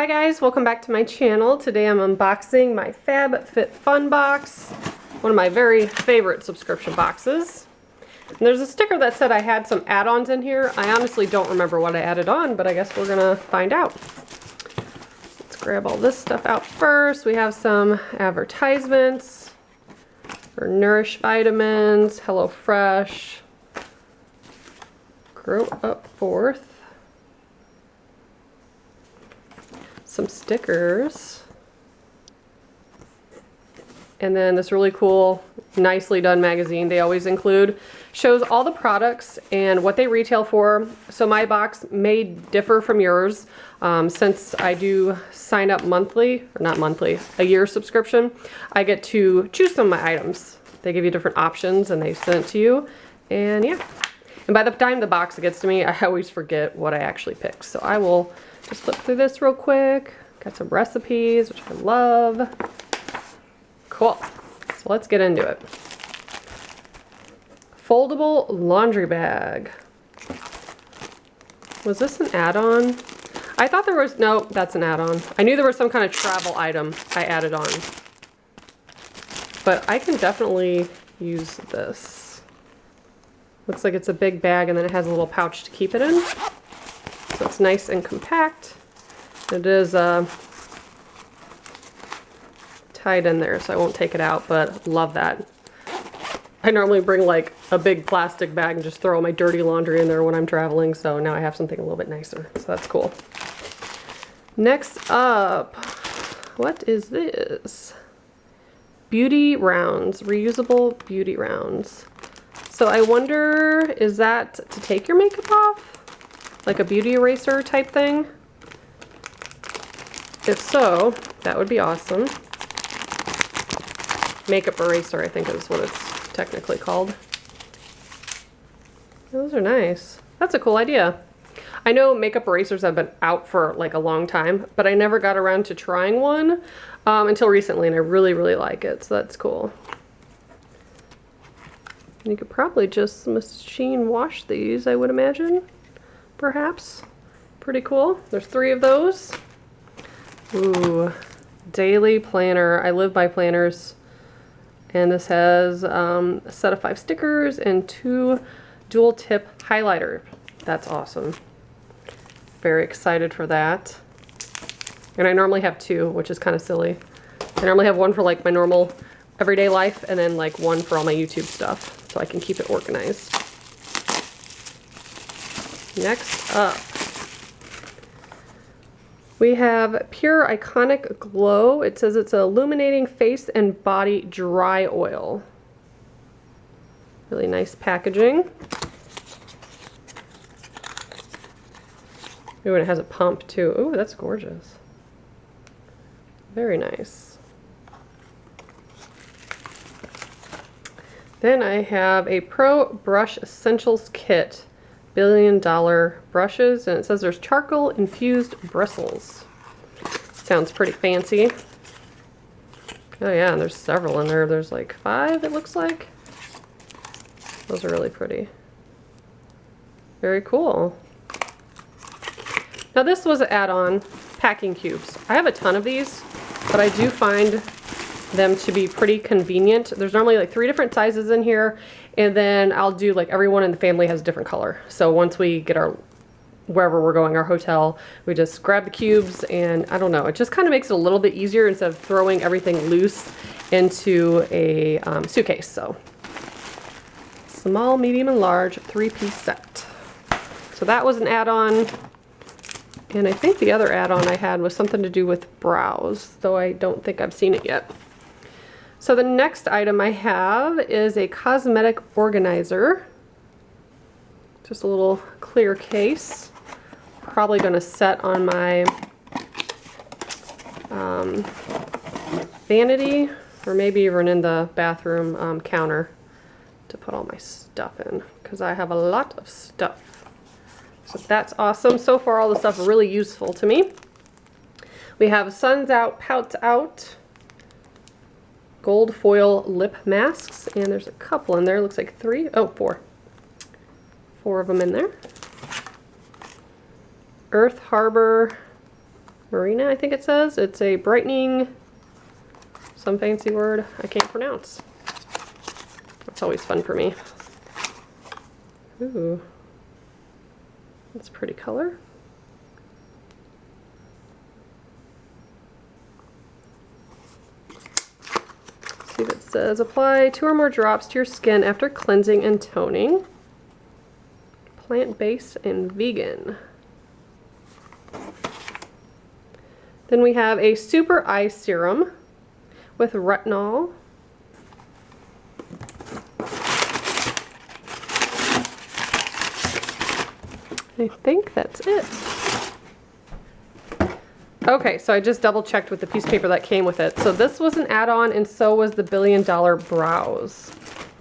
guys, welcome back to my channel. Today I'm unboxing my Fab Fit Fun box, one of my very favorite subscription boxes. And there's a sticker that said I had some add-ons in here. I honestly don't remember what I added on, but I guess we're gonna find out. Let's grab all this stuff out first. We have some advertisements for Nourish Vitamins, HelloFresh, Grow Up Forth, some stickers, and then this really cool, nicely done magazine they always include. Shows all the products and what they retail for. So my box may differ from yours since I do sign up monthly, or not monthly, a year subscription. I get to choose some of my items. They give you different options and they send it to you, and yeah. And by the time the box gets to me, I always forget what I actually picked. So I will just flip through this real quick. Got some recipes, which I love. Cool. So let's get into it. Foldable Laundry Bag. Was this an add-on? I thought there was, no, that's an add-on. I knew there was some kind of travel item I added on. But I can definitely use this. Looks like it's a big bag and then it has a little pouch to keep it in. So it's nice and compact. It is tied in there, so I won't take it out, but love that. I normally bring like a big plastic bag and just throw my dirty laundry in there when I'm traveling, so now I have something a little bit nicer, so that's cool. Next up, what is this? Beauty rounds, reusable beauty rounds. So I wonder, is that to take your makeup off? Like a beauty eraser type thing? If so, that would be awesome. Makeup eraser, I think is what it's technically called. Those are nice. That's a cool idea. I know makeup erasers have been out for like a long time, but I never got around to trying one until recently, and I really, really like it, so that's cool. And you could probably just machine wash these, I would imagine. Perhaps. Pretty cool. There's 3 of those. Ooh, daily planner. I live by planners. And this has a set of 5 stickers and 2 dual tip highlighter. That's awesome. Very excited for that. And I normally have 2, which is kind of silly. I normally have one for like my normal everyday life and then like one for all my YouTube stuff, so I can keep it organized. Next up, we have Pure Iconic Glow. It says it's an illuminating face and body dry oil. Really nice packaging. Ooh, and it has a pump too. Ooh, that's gorgeous. Very nice. Then I have a Pro Brush Essentials Kit. $1 billion brushes, and it says there's charcoal infused bristles. Sounds pretty fancy. Oh yeah, and there's several in there. There's like 5, it looks like. Those are really pretty. Very cool. Now this was an add-on, packing cubes. I have a ton of these, but I do find them to be pretty convenient. There's normally like 3 different sizes in here, and then I'll do like everyone in the family has a different color. So once we get our, wherever we're going, our hotel, we just grab the cubes, and I don't know, it just kind of makes it a little bit easier instead of throwing everything loose into a suitcase. So small, medium, and large 3-piece set. So that was an add-on. And I think the other add-on I had was something to do with brows, though I don't think I've seen it yet. So the next item I have is a Cosmetic Organizer. Just a little clear case. Probably going to set on my vanity, or maybe even in the bathroom counter to put all my stuff in, because I have a lot of stuff. So that's awesome. So far all the stuff really useful to me. We have Suns Out, Pouts Out, gold foil lip masks, and there's a couple in there. Looks like 3, oh, 4. 4 of them in there. Earth Harbor Marina, I think it says. It's a brightening, some fancy word I can't pronounce. That's always fun for me. Ooh, that's a pretty color. See if it says apply 2 or more drops to your skin after cleansing and toning. Plant-based and vegan. Then we have a super eye serum with retinol. I think that's it. Okay, so I just double checked with the piece of paper that came with it. So this was an add-on, and so was the $1 Billion Brows.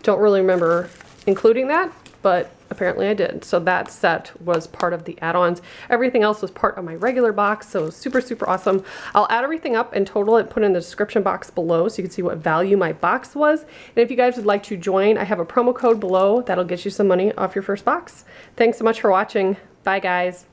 Don't really remember including that, but apparently I did. So that set was part of the add-ons. Everything else was part of my regular box, so super, super awesome. I'll add everything up and total it, put it in the description box below so you can see what value my box was. And if you guys would like to join, I have a promo code below that'll get you some money off your first box. Thanks so much for watching. Bye, guys.